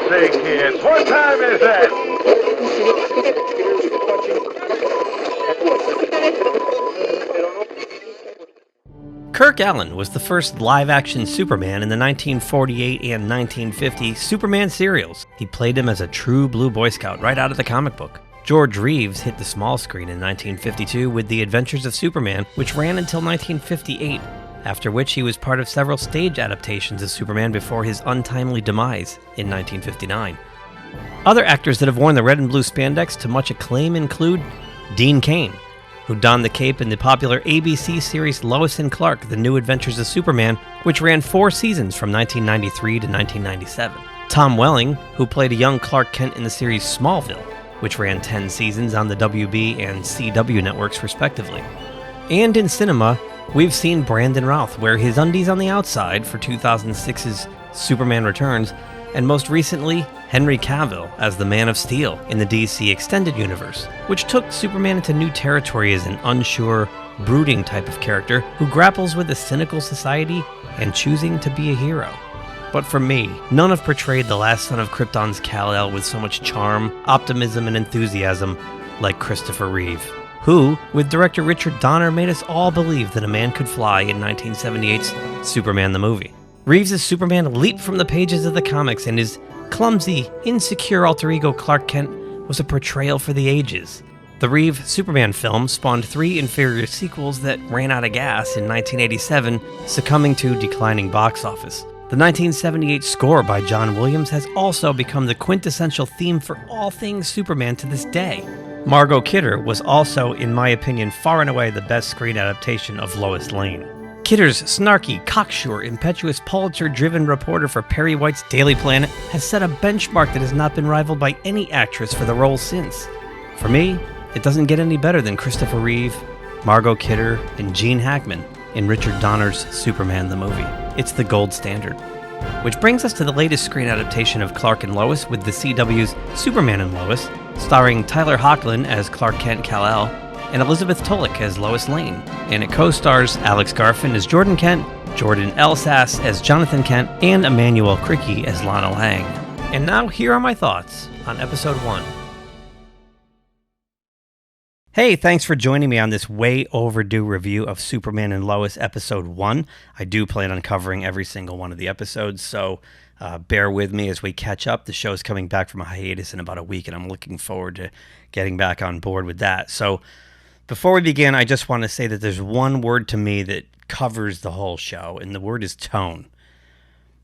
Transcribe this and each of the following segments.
say, kids, what time is it? Kirk Allen was the first live-action Superman in the 1948 and 1950 Superman serials. He played him as a true blue Boy Scout right out of the comic book. George Reeves hit the small screen in 1952 with The Adventures of Superman, which ran until 1958, after which he was part of several stage adaptations of Superman before his untimely demise in 1959. Other actors that have worn the red and blue spandex to much acclaim include Dean Cain, who donned the cape in the popular ABC series Lois and Clark, The New Adventures of Superman, which ran 4 seasons from 1993 to 1997. Tom Welling, who played a young Clark Kent in the series Smallville, which ran 10 seasons on the WB and CW networks respectively. And in cinema, we've seen Brandon Routh wear his undies on the outside for 2006's Superman Returns, and most recently, Henry Cavill as the Man of Steel in the DC Extended Universe, which took Superman into new territory as an unsure, brooding type of character who grapples with a cynical society and choosing to be a hero. But for me, none have portrayed the last son of Krypton's Kal-El with so much charm, optimism, and enthusiasm like Christopher Reeve, who, with director Richard Donner, made us all believe that a man could fly in 1978's Superman the movie. Reeves' Superman leaped from the pages of the comics, and his clumsy, insecure alter ego Clark Kent was a portrayal for the ages. The Reeve Superman film spawned 3 inferior sequels that ran out of gas in 1987, succumbing to declining box office. The 1978 score by John Williams has also become the quintessential theme for all things Superman to this day. Margot Kidder was also, in my opinion, far and away the best screen adaptation of Lois Lane. Kidder's snarky, cocksure, impetuous, Pulitzer-driven reporter for Perry White's Daily Planet has set a benchmark that has not been rivaled by any actress for the role since. For me, it doesn't get any better than Christopher Reeve, Margot Kidder, and Gene Hackman in Richard Donner's Superman the movie. It's the gold standard. Which brings us to the latest screen adaptation of Clark and Lois with the CW's Superman and Lois, starring Tyler Hoechlin as Clark Kent Kal-El, and Elizabeth Tulloch as Lois Lane, and it co-stars Alex Garfin as Jordan Kent, Jordan Elsass as Jonathan Kent, and Emmanuel Criqui as Lana Lang. And now here are my thoughts on episode 1. Hey, thanks for joining me on this way overdue review of Superman and Lois episode 1. I do plan on covering every single one of the episodes, so bear with me as we catch up. The show's coming back from a hiatus in about a week, and I'm looking forward to getting back on board with that. So before we begin, I just want to say that there's one word to me that covers the whole show, and the word is tone.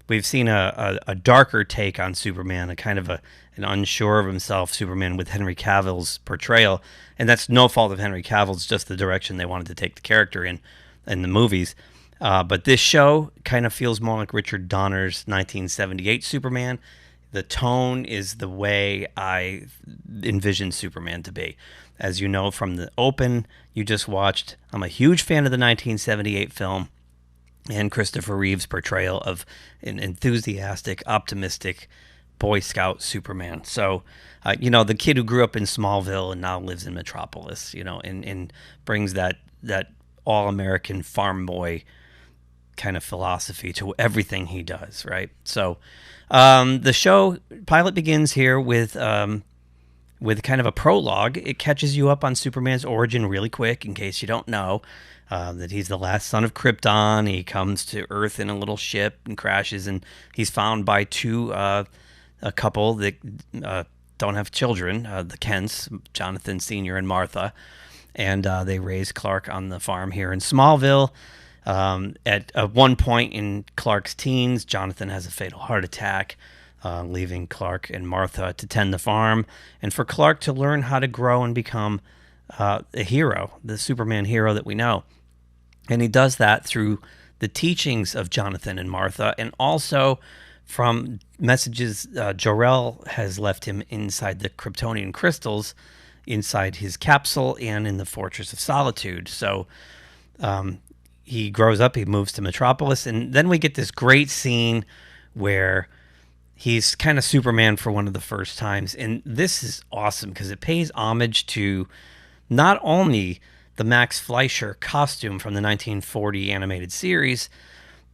We've seen a darker take on Superman, a kind of an unsure of himself Superman with Henry Cavill's portrayal, and that's no fault of Henry Cavill's, just the direction they wanted to take the character in the movies. But this show kind of feels more like Richard Donner's 1978 Superman. The tone is the way I envision Superman to be. As you know from the open you just watched, I'm a huge fan of the 1978 film and Christopher Reeve's portrayal of an enthusiastic, optimistic Boy Scout Superman. So, the kid who grew up in Smallville and now lives in Metropolis, and brings that all-American farm boy kind of philosophy to everything he does, right? So, the show pilot begins here with kind of a prologue. It catches you up on Superman's origin really quick, in case you don't know, that he's the last son of Krypton. He comes to Earth in a little ship and crashes, and he's found by a couple that don't have children, the Kents, Jonathan Sr. and Martha, and they raise Clark on the farm here in Smallville. At one point in Clark's teens, Jonathan has a fatal heart attack, leaving Clark and Martha to tend the farm, and for Clark to learn how to grow and become a hero, the Superman hero that we know. And he does that through the teachings of Jonathan and Martha, and also from messages Jor-El has left him inside the Kryptonian crystals, inside his capsule, and in the Fortress of Solitude. So he grows up, he moves to Metropolis, and then we get this great scene where he's kind of Superman for one of the first times. And this is awesome because it pays homage to not only the Max Fleischer costume from the 1940 animated series,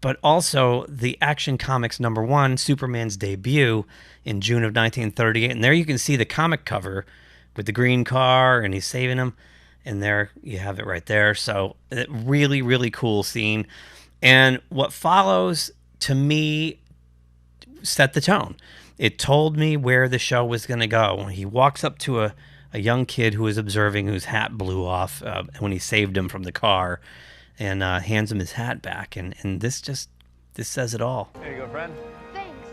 but also the Action Comics #1, Superman's debut in June of 1938. And there you can see the comic cover with the green car, and he's saving him. And there you have it right there. So really, really cool scene. And what follows, to me, set the tone. It told me where the show was going to go. When he walks up to a young kid who is observing, whose hat blew off when he saved him from the car, and hands him his hat back. And this says it all. Here you go, friend. Thanks.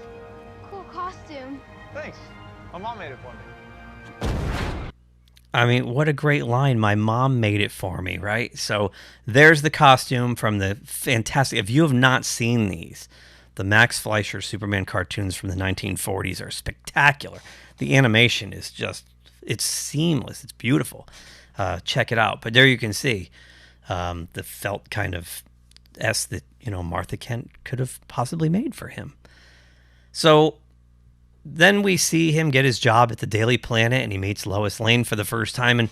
Cool costume. Thanks. My mom made it for me. I mean, what a great line. My mom made it for me, right? So there's the costume from the fantastic... If you have not seen these, the Max Fleischer Superman cartoons from the 1940s are spectacular. The animation is just... It's seamless. It's beautiful. Check it out. But there you can see the felt kind of S that, Martha Kent could have possibly made for him. So... Then we see him get his job at the Daily Planet, and he meets Lois Lane for the first time. And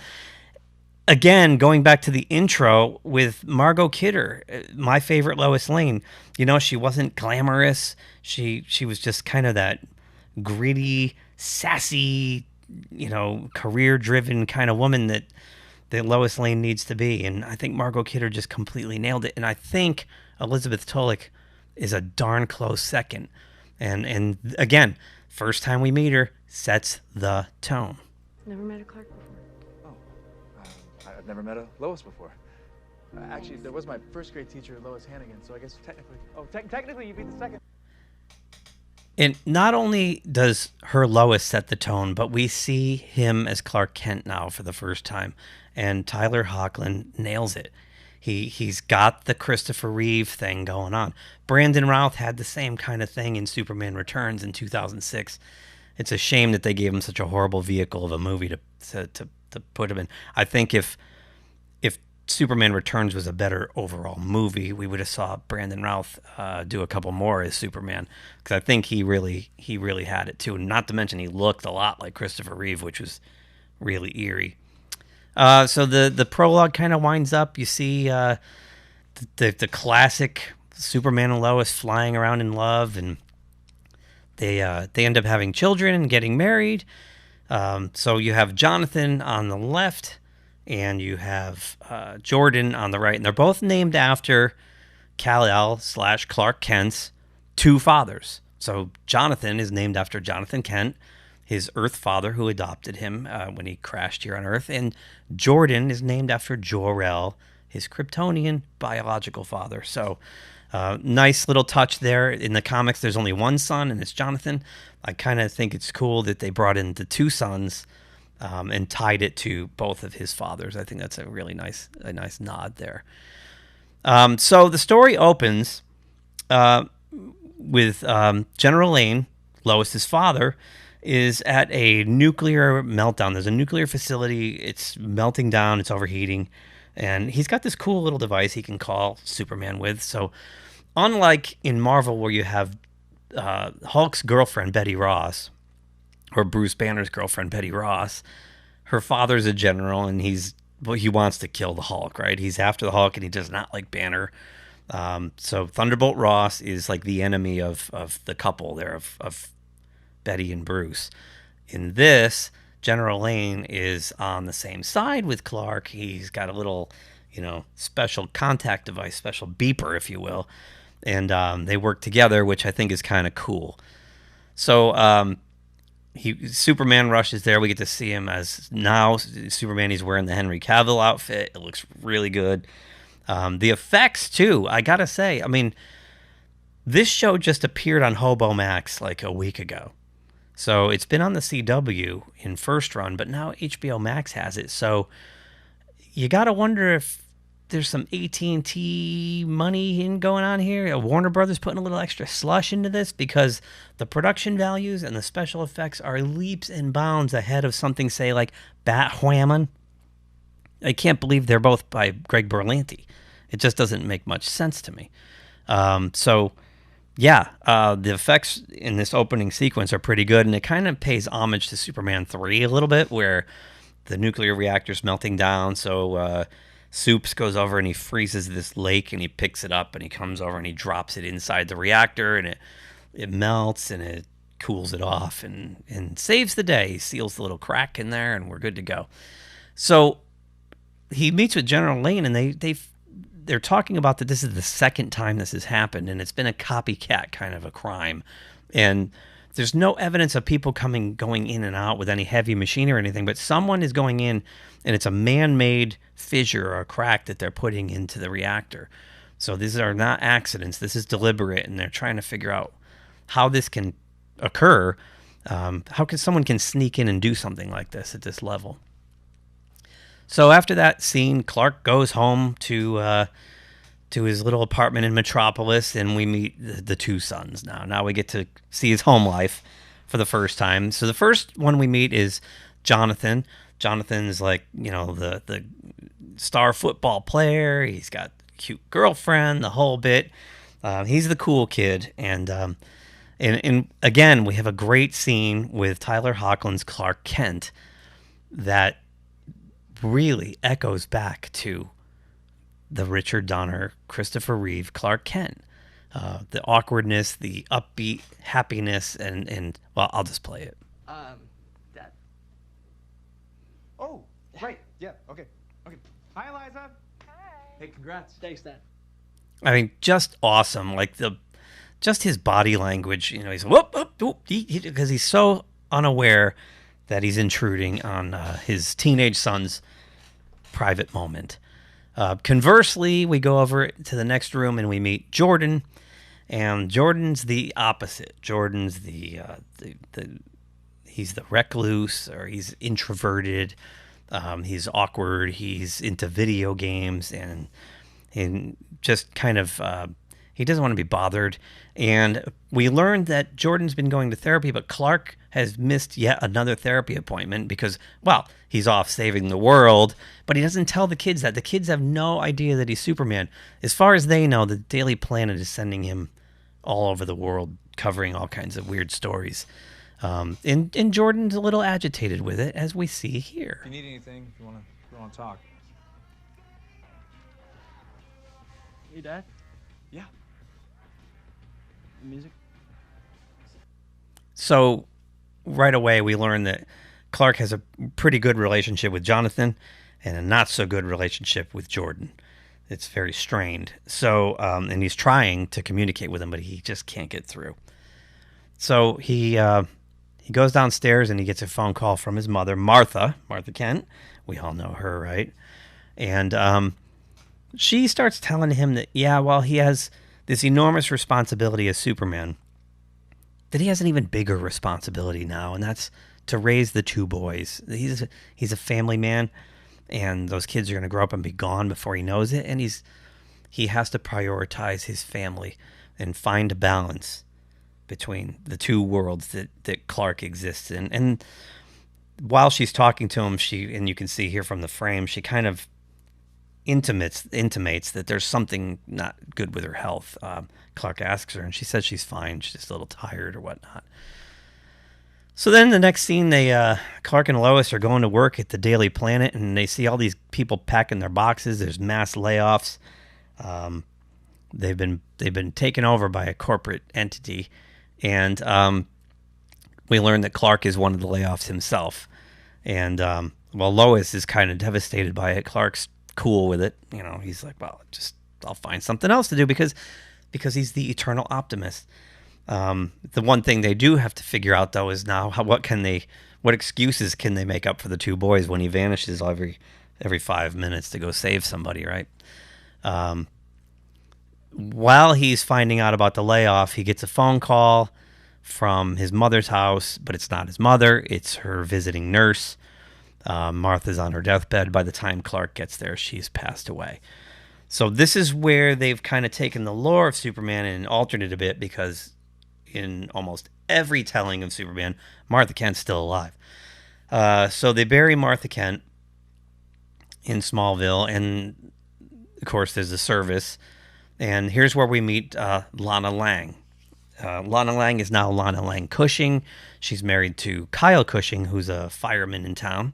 again, going back to the intro with Margot Kidder, my favorite Lois Lane, she wasn't glamorous. She was just kind of that gritty, sassy, career-driven kind of woman that Lois Lane needs to be. And I think Margot Kidder just completely nailed it. And I think Elizabeth Tulloch is a darn close second. And again, first time we meet her, sets the tone. Never met a Clark before. I've never met a Lois before. Actually, there was my first grade teacher, Lois Hannigan, so I guess technically... technically you'd be the second. And not only does her Lois set the tone, but we see him as Clark Kent now for the first time. And Tyler Hoechlin nails it. He's got the Christopher Reeve thing going on. Brandon Routh had the same kind of thing in Superman Returns in 2006. It's a shame that they gave him such a horrible vehicle of a movie to put him in. I think if Superman Returns was a better overall movie, we would have saw Brandon Routh do a couple more as Superman, because I think he really had it too. Not to mention he looked a lot like Christopher Reeve, which was really eerie. So the prologue kind of winds up. You see the classic Superman and Lois flying around in love, and they end up having children and getting married. So you have Jonathan on the left, and you have Jordan on the right, and they're both named after Kal-El / Clark Kent's two fathers. So Jonathan is named after Jonathan Kent, his Earth father who adopted him when he crashed here on Earth. And Jordan is named after Jor-El, his Kryptonian biological father. So nice little touch there. In the comics, there's only one son, and it's Jonathan. I kind of think it's cool that they brought in the two sons and tied it to both of his fathers. I think that's a really nice nod there. So the story opens with General Lane, Lois's father, is at a nuclear meltdown. There's a nuclear facility. It's melting down. It's overheating. And he's got this cool little device he can call Superman with. So unlike in Marvel where you have Hulk's girlfriend, Betty Ross, or Bruce Banner's girlfriend, Betty Ross, her father's a general, and he wants to kill the Hulk, right? He's after the Hulk, and he does not like Banner. So Thunderbolt Ross is like the enemy of the couple there, of Betty and Bruce. In this, General Lane is on the same side with Clark. He's got a little, special contact device, special beeper, if you will. And they work together, which I think is kind of cool. So Superman rushes there. We get to see him as now Superman. He's wearing the Henry Cavill outfit. It looks really good. The effects, too, I got to say. I mean, this show just appeared on Hobo Max like a week ago. So it's been on the CW in first run, but now HBO Max has it. So you got to wonder if there's some AT&T money going on here. Warner Brothers putting a little extra slush into this, because the production values and the special effects are leaps and bounds ahead of something, say, like Batwoman. I can't believe they're both by Greg Berlanti. It just doesn't make much sense to me. The effects in this opening sequence are pretty good, and it kind of pays homage to Superman 3 a little bit, where the nuclear reactor's melting down, so Soups goes over and he freezes this lake, and he picks it up and he comes over and he drops it inside the reactor, and it melts and it cools it off and saves the day. He seals the little crack in there, and we're good to go. So he meets with General Lane, and they're talking about that this is the second time this has happened, and it's been a copycat kind of a crime. And there's no evidence of people going in and out with any heavy machinery or anything, but someone is going in, and it's a man-made fissure or a crack that they're putting into the reactor. So these are not accidents. This is deliberate, and they're trying to figure out how this can occur. How can someone sneak in and do something like this at this level? So after that scene, Clark goes home to his little apartment in Metropolis, and we meet the two sons now. Now we get to see his home life for the first time. So the first one we meet is Jonathan. Jonathan's like, the star football player. He's got a cute girlfriend, the whole bit. He's the cool kid. And again, we have a great scene with Tyler Hoechlin's Clark Kent that really echoes back to the Richard Donner, Christopher Reeve, Clark Kent. The awkwardness, the upbeat happiness, and well, I'll just play it. Dad. Oh, right. Yeah, okay. Hi, Eliza. Hi. Hey, congrats. Thanks, Dad. I mean, just awesome. Like just his body language, he's whoop, whoop, whoop, because he's so unaware that he's intruding on his teenage son's private moment. Conversely, we go over to the next room and we meet Jordan, and Jordan's the opposite. Jordan's he's the recluse, or he's introverted. He's awkward. He's into video games and just kind of he doesn't want to be bothered. And we learned that Jordan's been going to therapy, but Clark has missed yet another therapy appointment because, well, he's off saving the world, but he doesn't tell the kids that. The kids have no idea that he's Superman. As far as they know, the Daily Planet is sending him all over the world, covering all kinds of weird stories. And Jordan's a little agitated with it, as we see here. If you need anything, if you want to talk. Hey, Dad. Yeah. Music. So right away we learn that Clark has a pretty good relationship with Jonathan and a not so good relationship with Jordan. It's very strained. So and he's trying to communicate with him, but he just can't get through. So he goes downstairs and he gets a phone call from his mother, Martha Kent. We all know her, right? And she starts telling him that, he has this enormous responsibility as Superman, that he has an even bigger responsibility now, and that's to raise the two boys. He's a family man, and those kids are going to grow up and be gone before he knows it, and he has to prioritize his family and find a balance between the two worlds that Clark exists in. And while she's talking to him, and you can see here from the frame, she kind of intimates that there's something not good with her health. Clark asks her, and she says she's fine. She's just a little tired or whatnot. So then the next scene, Clark and Lois are going to work at the Daily Planet, and they see all these people packing their boxes. There's mass layoffs. They've been taken over by a corporate entity, and we learn that Clark is one of the layoffs himself. And while Lois is kind of devastated by it, Clark's cool with it. He's like, well, I'll find something else to do because he's the eternal optimist. The one thing they do have to figure out, though, is now what excuses can they make up for the two boys when he vanishes every 5 minutes to go save somebody, right? While he's finding out about the layoff, he gets a phone call from his mother's house, but it's not his mother. It's her visiting nurse. Martha's on her deathbed. By the time Clark gets there, she's passed away. So this is where they've kind of taken the lore of Superman and altered it a bit, because in almost every telling of Superman, Martha Kent's still alive. So they bury Martha Kent in Smallville, and of course there's a service. And here's where we meet Lana Lang. Lana Lang is now Lana Lang Cushing. She's married to Kyle Cushing, who's a fireman in town.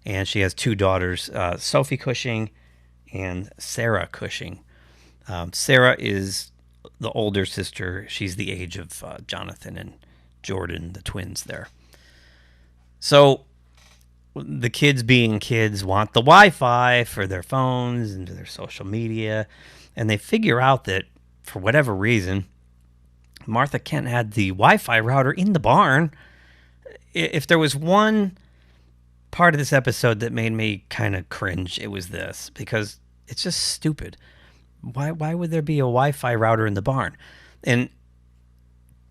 And she has two daughters, Sophie Cushing and Sarah Cushing. Sarah is the older sister. She's the age of Jonathan and Jordan, the twins there. So the kids being kids want the Wi-Fi for their phones and their social media. And they figure out that for whatever reason, Martha Kent had the Wi-Fi router in the barn. If there was one part of this episode that made me kind of cringe, it was this, because it's just stupid. Why would there be a Wi-Fi router in the barn? And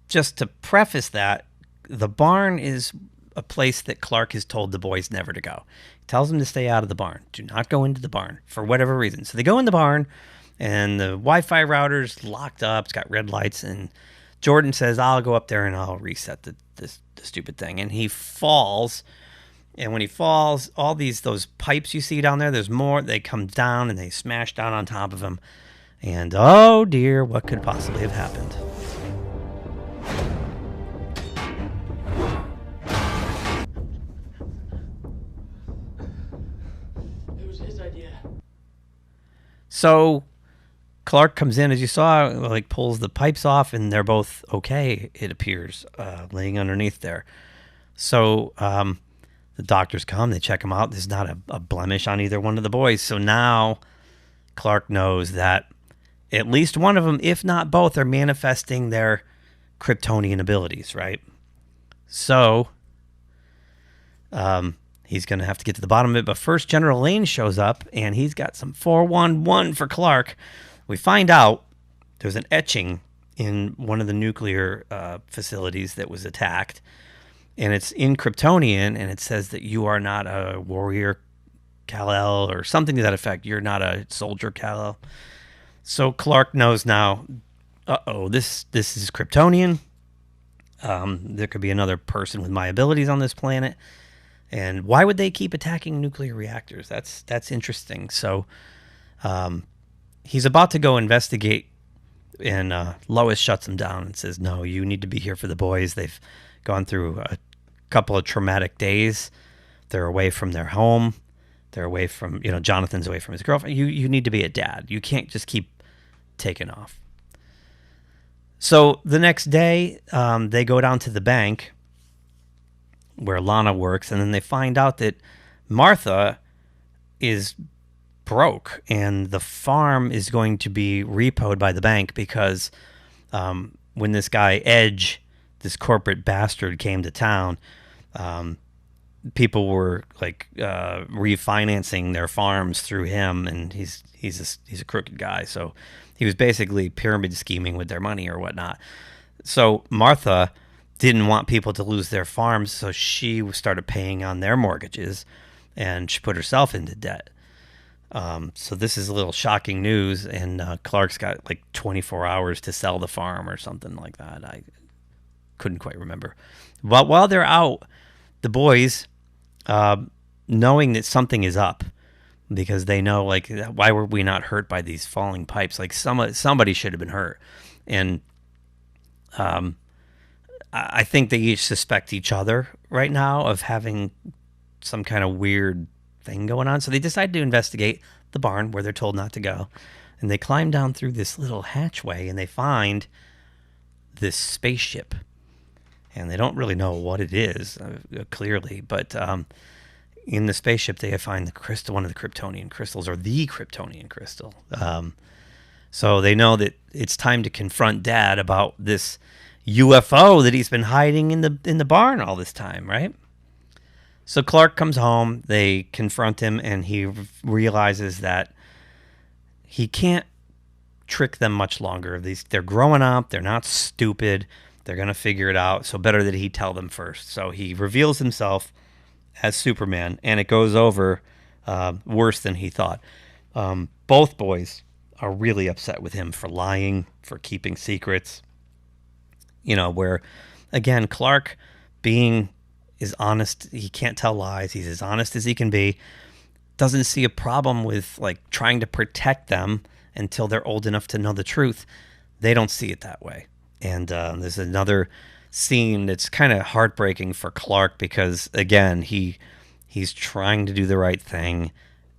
just to preface that, the barn is a place that Clark has told the boys never to go. He tells them to stay out of the barn. Do not go into the barn for whatever reason. So they go in the barn, and the Wi-Fi router's locked up. It's got red lights, and Jordan says, I'll go up there and I'll reset the stupid thing. And he falls. And when he falls, all those pipes you see down there, there's more. They come down and they smash down on top of him. And oh dear, what could possibly have happened? It was his idea. So Clark comes in, as you saw, like pulls the pipes off, and they're both okay, it appears, laying underneath there. So the doctors come, they check him out. There's not a blemish on either one of the boys. So now Clark knows that at least one of them, if not both, are manifesting their Kryptonian abilities, right? So he's going to have to get to the bottom of it. But first, General Lane shows up, and he's got some 411 for Clark. We find out there's an etching in one of the nuclear facilities that was attacked. And it's in Kryptonian, and it says that you are not a warrior Kal-El or something to that effect. You're not a soldier Kal-El. So Clark knows now, this is Kryptonian. There could be another person with my abilities on this planet. And why would they keep attacking nuclear reactors? That's interesting. So he's about to go investigate, and Lois shuts him down and says, no, you need to be here for the boys. They've gone through a couple of traumatic days. They're away from their home. They're away from, Jonathan's away from his girlfriend. You need to be a dad. You can't just keep taking off. So the next day, they go down to the bank where Lana works, and then they find out that Martha is broke, and the farm is going to be repoed by the bank because when this guy Edge, this corporate bastard, came to town, people were like refinancing their farms through him, and he's a crooked guy. So he was basically pyramid scheming with their money or whatnot. So Martha didn't want people to lose their farms, so she started paying on their mortgages, and she put herself into debt. So this is a little shocking news, and Clark's got like 24 hours to sell the farm or something like that. I couldn't quite remember. But while they're out, the boys, knowing that something is up, because they know, like, why were we not hurt by these falling pipes? Like, somebody should have been hurt. And I think they each suspect each other right now of having some kind of weird thing going on. So they decide to investigate the barn where they're told not to go. And they climb down through this little hatchway, and they find this spaceship. And they don't really know what it is, clearly. But in the spaceship, they find the crystal, one of the Kryptonian crystals, or the Kryptonian crystal. So they know that it's time to confront Dad about this UFO that he's been hiding in the barn all this time, right? So Clark comes home, they confront him, and he realizes that he can't trick them much longer. They're growing up, they're not stupid, they're going to figure it out, so better that he tell them first. So he reveals himself as Superman, and it goes over worse than he thought. Both boys are really upset with him for lying, for keeping secrets. Where, again, Clark being is honest, he can't tell lies, he's as honest as he can be, doesn't see a problem with, like, trying to protect them until they're old enough to know the truth. They don't see it that way. And there's another scene that's kind of heartbreaking for Clark because, again, he's trying to do the right thing,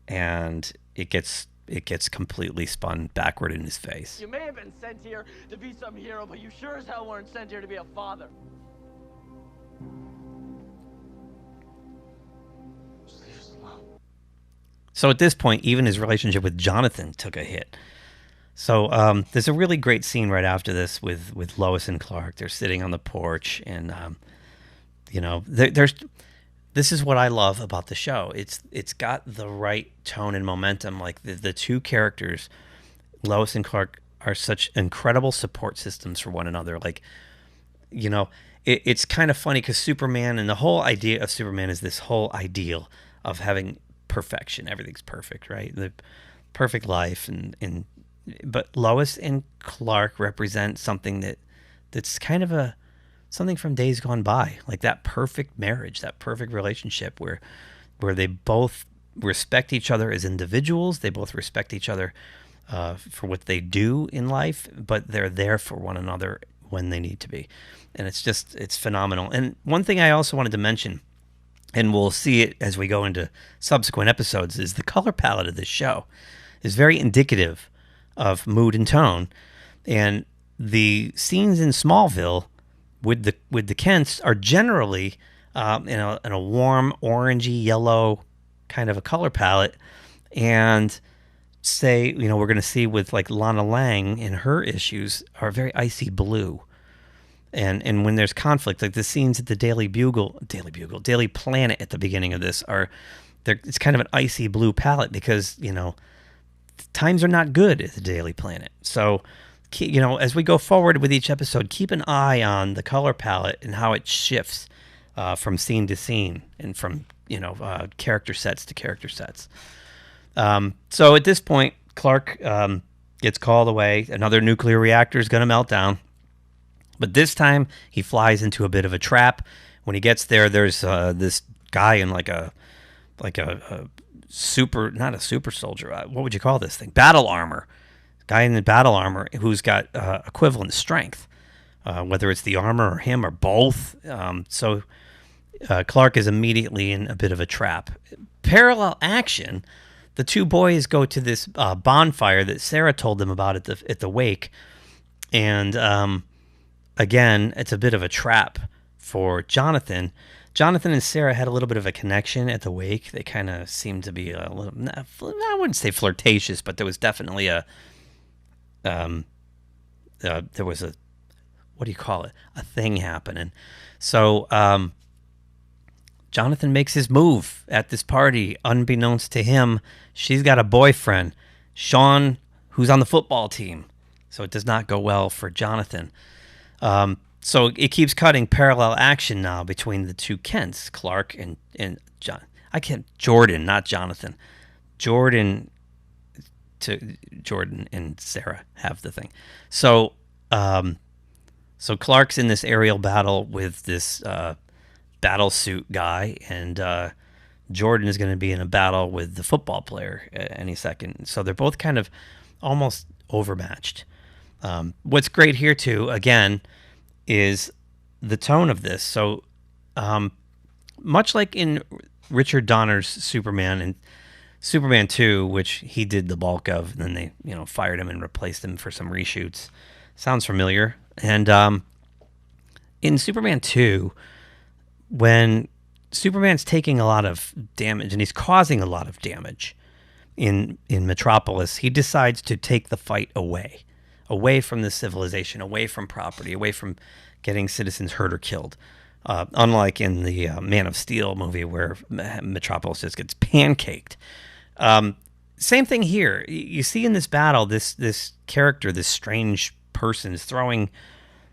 and it gets it gets completely spun backward in his face. You may have been sent here to be some hero, but you sure as hell weren't sent here to be a father. Just leave us alone. So at this point, even his relationship with Jonathan took a hit. So there's a really great scene right after this with Lois and Clark. They're sitting on the porch, and there's this is what I love about the show. It's got the right tone and momentum. Like the two characters, Lois and Clark, are such incredible support systems for one another. Like, it's kind of funny because Superman, and the whole idea of Superman is this whole ideal of having perfection. Everything's perfect, right? The perfect life, but Lois and Clark represent something that's kind of something from days gone by, like that perfect marriage, that perfect relationship where they both respect each other as individuals. They both respect each other for what they do in life, but they're there for one another when they need to be. And it's phenomenal. And one thing I also wanted to mention, and we'll see it as we go into subsequent episodes, is the color palette of this show is very indicative of mood and tone. And the scenes in Smallville with the Kents are generally in a warm orangey yellow kind of a color palette. And say, we're going to see with like Lana Lang in her issues are very icy blue. And when there's conflict, like the scenes at the Daily Planet at the beginning of this it's kind of an icy blue palette because, times are not good at the Daily Planet. So, as we go forward with each episode, keep an eye on the color palette and how it shifts from scene to scene and from, character sets to character sets. So at this point, Clark gets called away. Another nuclear reactor is going to melt down. But this time, he flies into a bit of a trap. When he gets there, there's this guy in like a super, not a super soldier. What would you call this thing? Battle armor. Guy in the battle armor who's got equivalent strength, whether it's the armor or him or both. So Clark is immediately in a bit of a trap. Parallel action. The two boys go to this bonfire that Sarah told them about at the wake, and again, it's a bit of a trap for Jonathan. Jonathan and Sarah had a little bit of a connection at the wake. They kind of seemed to be a little, I wouldn't say flirtatious, but there was definitely there was a, what do you call it? A thing happening. So Jonathan makes his move at this party. Unbeknownst to him, she's got a boyfriend, Sean, who's on the football team. So it does not go well for Jonathan. So it keeps cutting parallel action now between the two Kents, Clark and John. Jordan, not Jonathan. Jordan and Sarah have the thing. So Clark's in this aerial battle with this battle suit guy, and Jordan is going to be in a battle with the football player any second. So they're both kind of almost overmatched. What's great here too, again, is the tone of this. So much like in Richard Donner's Superman and Superman 2, which he did the bulk of, and then they fired him and replaced him for some reshoots. Sounds familiar. And in Superman 2, when Superman's taking a lot of damage and he's causing a lot of damage in Metropolis, he decides to take the fight away from the civilization, away from property, away from getting citizens hurt or killed. Unlike in the Man of Steel movie where Metropolis just gets pancaked. Same thing here. You see in this battle, this character, this strange person is throwing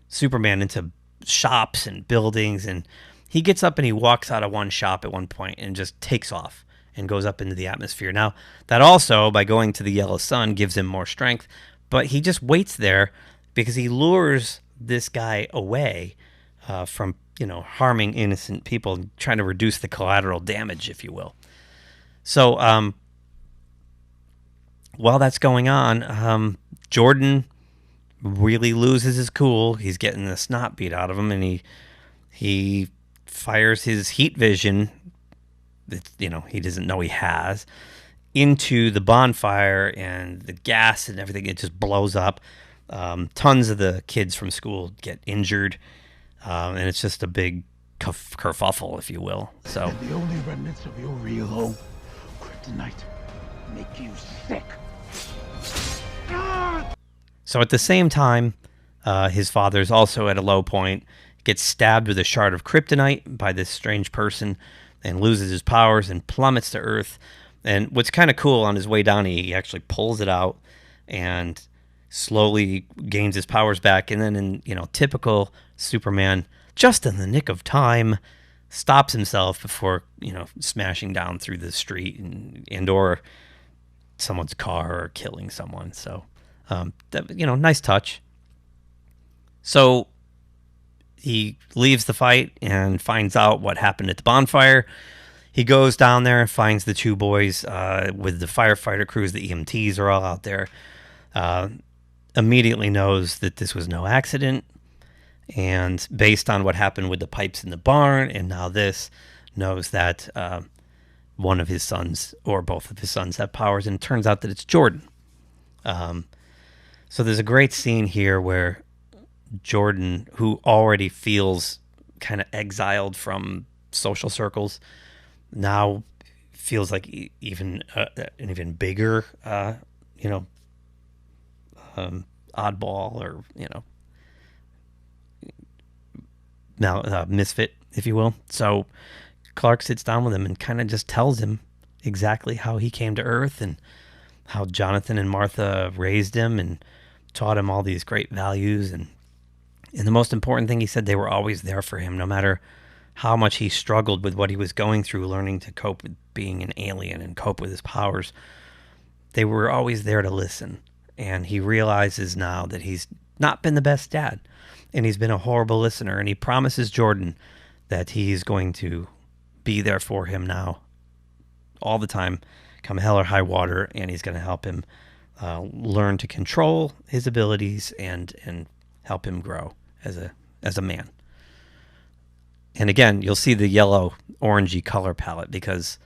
Superman into shops and buildings, and he gets up and he walks out of one shop at one point and just takes off and goes up into the atmosphere. Now, that also, by going to the yellow sun, gives him more strength, but he just waits there because he lures this guy away from, harming innocent people, trying to reduce the collateral damage, if you will. So, while that's going on, Jordan really loses his cool. He's getting the snot beat out of him, and he fires his heat vision that he doesn't know he has, into the bonfire, and the gas and everything, it just blows up. Tons of the kids from school get injured, and it's just a big kerfuffle, if you will. So The only remnants of your real home, kryptonite, make you sick. So at the same time, his father's also at a low point, gets stabbed with a shard of kryptonite by this strange person, and loses his powers and plummets to Earth. And what's kind of cool, on his way down, he actually pulls it out and slowly gains his powers back. And then in, typical Superman, just in the nick of time, stops himself before, smashing down through the street and or someone's car or killing someone. So, nice touch. So he leaves the fight and finds out what happened at the bonfire. He goes down there and finds the two boys with the firefighter crews. The EMTs are all out there. Immediately knows that this was no accident. And based on what happened with the pipes in the barn and now this, knows that one of his sons or both of his sons have powers. And it turns out that it's Jordan. So there's a great scene here where Jordan, who already feels kind of exiled from social circles, now feels like an even bigger, oddball, or now misfit, if you will. So Clark sits down with him and kind of just tells him exactly how he came to Earth and how Jonathan and Martha raised him and taught him all these great values. And the most important thing, he said, they were always there for him, no matter how much he struggled with what he was going through, learning to cope with being an alien and cope with his powers. They were always there to listen. And he realizes now that he's not been the best dad, and he's been a horrible listener. And he promises Jordan that he's going to be there for him now all the time, come hell or high water, and he's going to help him learn to control his abilities and help him grow as a man. And again, you'll see the yellow orangey color palette because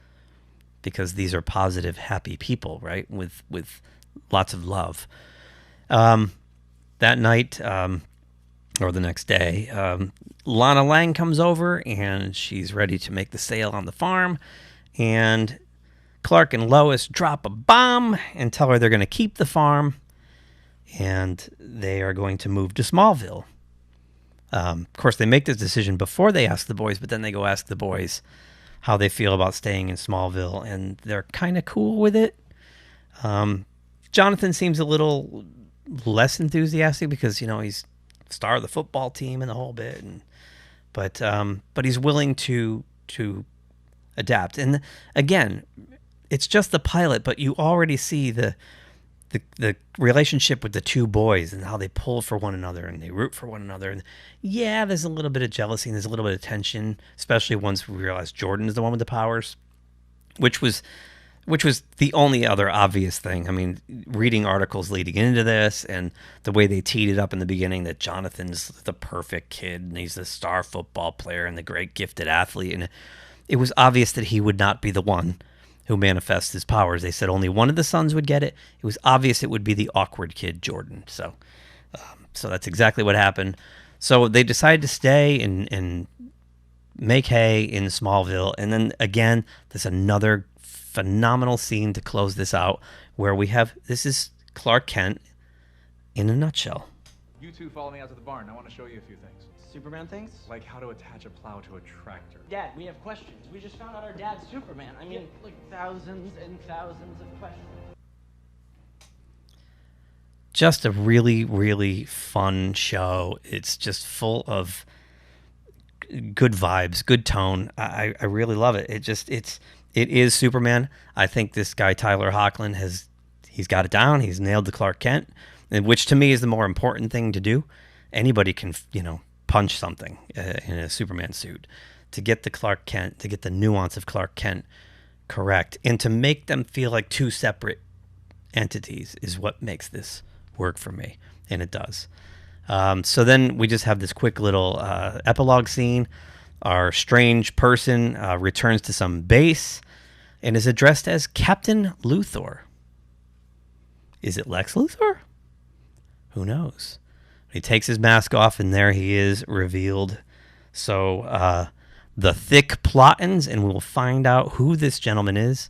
these are positive, happy people, right? With lots of love. That night, or the next day, Lana Lang comes over and she's ready to make the sale on the farm. And Clark and Lois drop a bomb and tell her they're going to keep the farm and they are going to move to Smallville. Of course, they make this decision before they ask the boys, but then they go ask the boys how they feel about staying in Smallville, and they're kind of cool with it. Jonathan seems a little less enthusiastic because, he's star of the football team and the whole bit, but he's willing to adapt. And again, it's just the pilot, but you already see the relationship with the two boys and how they pull for one another and they root for one another. And yeah, there's a little bit of jealousy and there's a little bit of tension, especially once we realize Jordan is the one with the powers, which was the only other obvious thing. I mean, reading articles leading into this and the way they teed it up in the beginning that Jonathan's the perfect kid and he's the star football player and the great gifted athlete. And it was obvious that he would not be the one who manifests his powers. They said only one of the sons would get it. It was obvious it would be the awkward kid, Jordan. So that's exactly what happened. So they decided to stay and make hay in Smallville. And then again, there's another phenomenal scene to close this out where this is Clark Kent in a nutshell. You two follow me out to the barn. I want to show you a few things. Superman things? Like how to attach a plow to a tractor. Dad, we have questions. We just found out our dad's Superman. I mean, like thousands and thousands of questions. Just a really, really fun show. It's just full of good vibes, good tone. I really love it. It is Superman. I think this guy, Tyler Hoechlin, he's got it down. He's nailed the Clark Kent, which to me is the more important thing to do. Anybody can, punch something in a Superman suit. To get the Clark Kent, to get the nuance of Clark Kent correct, and to make them feel like two separate entities is what makes this work for me, and it does. So then we just have this quick little epilogue scene. Our strange person returns to some base, and is addressed as Captain Luthor. Is it Lex Luthor? Who knows? He takes his mask off, and there he is revealed. So the thick plottins, and we'll find out who this gentleman is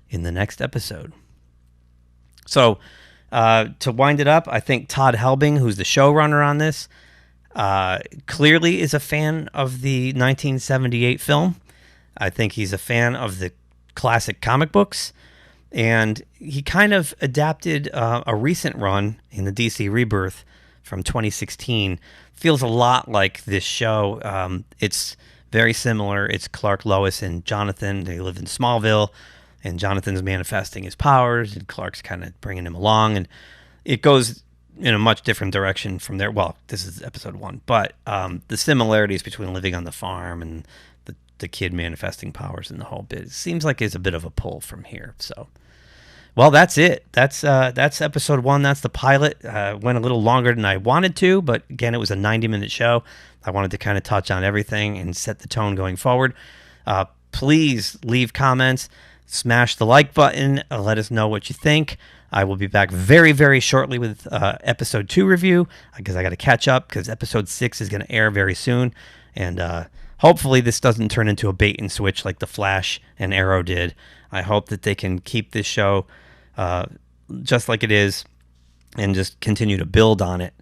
in the next episode. So to wind it up, I think Todd Helbing, who's the showrunner on this, clearly is a fan of the 1978 film. I think he's a fan of the classic comic books, and he kind of adapted a recent run in the DC Rebirth from 2016. Feels a lot like this show. It's very similar. It's Clark, Lois, and Jonathan. They live in Smallville, and Jonathan's manifesting his powers, and Clark's kind of bringing him along, and it goes in a much different direction from there. Well, this is episode 1, but the similarities between living on the farm and the kid manifesting powers and the whole bit, it seems like it's a bit of a pull from here. So, well, that's it. That's episode 1. That's the pilot. Went a little longer than I wanted to, but again, it was a 90-minute show. I wanted to kind of touch on everything and set the tone going forward. Please leave comments, smash the like button, let us know what you think. I will be back very, very shortly with episode 2 review, because I got to catch up, because episode 6 is going to air very soon. And hopefully this doesn't turn into a bait and switch like The Flash and Arrow did. I hope that they can keep this show just like it is and just continue to build on it.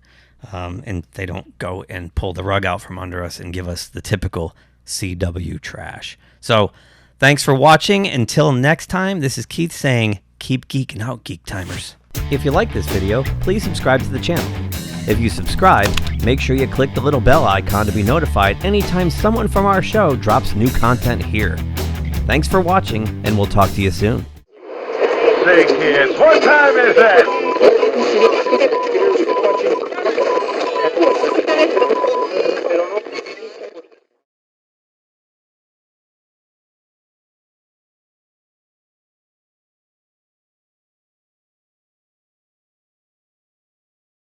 And they don't go and pull the rug out from under us and give us the typical CW trash. So thanks for watching. Until next time, this is Keith saying, keep geeking out, Geek Timers. If you like this video, please subscribe to the channel. If you subscribe, make sure you click the little bell icon to be notified anytime someone from our show drops new content here. Thanks for watching, and we'll talk to you soon. Say, kids, what time is that?